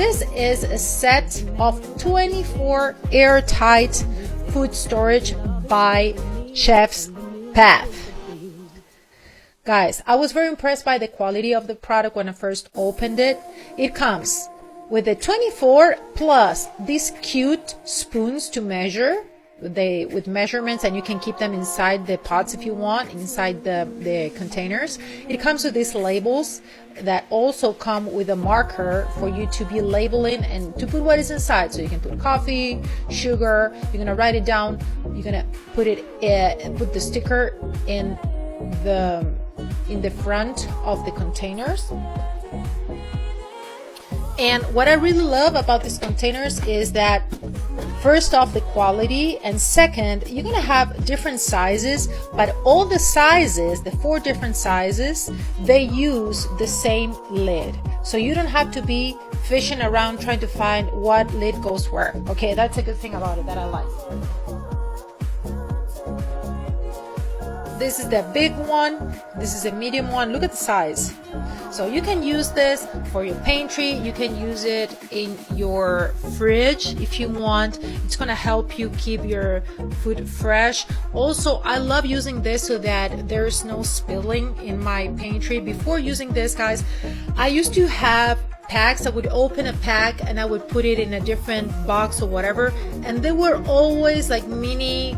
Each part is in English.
this is a set of 24 airtight food storage by Chef's Path. Guys, I was very impressed by the quality of the product when I first opened it. It comes with the 24 plus these cute spoons to measure. With measurements, and you can keep them inside the pots if you want, inside the containers. It comes with these labels that also come with a marker for you to be labeling and to put what is inside. So you can put coffee, sugar. You're gonna write it down. You're gonna put the sticker in the front of the containers. And what I really love about these containers is that, first off, the quality, and second, you're gonna have different sizes, but all the sizes, the 4 different sizes, they use the same lid. So you don't have to be fishing around trying to find what lid goes where. Okay, that's a good thing about it that I like. This is the big one. This is a medium one. Look at the size. So you can use this for your pantry. You can use it in your fridge if you want. It's gonna help you keep your food fresh. Also, I love using this so that there's no spilling in my pantry. Before using this, guys, I used to have packs. I would open a pack and I would put it in a different box or whatever, and they were always like mini,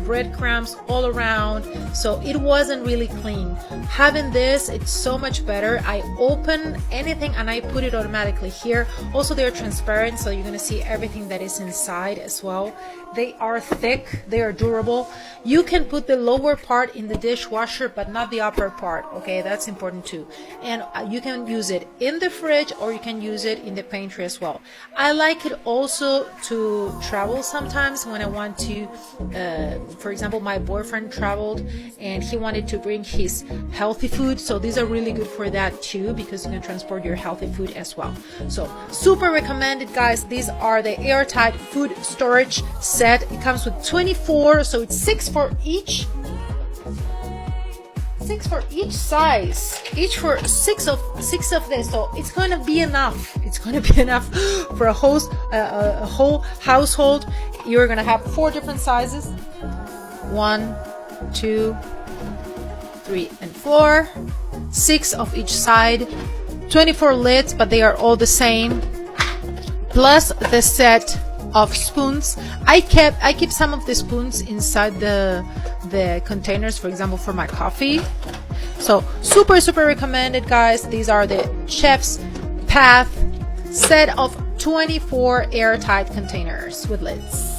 breadcrumbs all around, so it wasn't really clean. Having this, it's so much better. I open anything and I put it automatically here. Also, they're transparent, so you're gonna see everything that is inside as well. They are thick, they are durable. You can put the lower part in the dishwasher, but not the upper part. Okay, that's important too. And you can use it in the fridge, or you can use it in the pantry as well. I like it also to travel sometimes when I want to, for example, my boyfriend traveled and he wanted to bring his healthy food. So these are really good for that too, because you can transport your healthy food as well. So super recommended, guys. These are the airtight food storage set. It comes with 24, so it's 6 for each. 6 for each size, each for six of this, so it's going to be enough. It's going to be enough for a whole household. You're going to have 4 different sizes: 1, 2, 3, and 4. 6 of each side, 24 lids, but they are all the same, plus the set of spoons. I keep some of the spoons inside the containers, for example, for my coffee. So super recommended, guys. These are the Chef's Path set of 24 airtight containers with lids.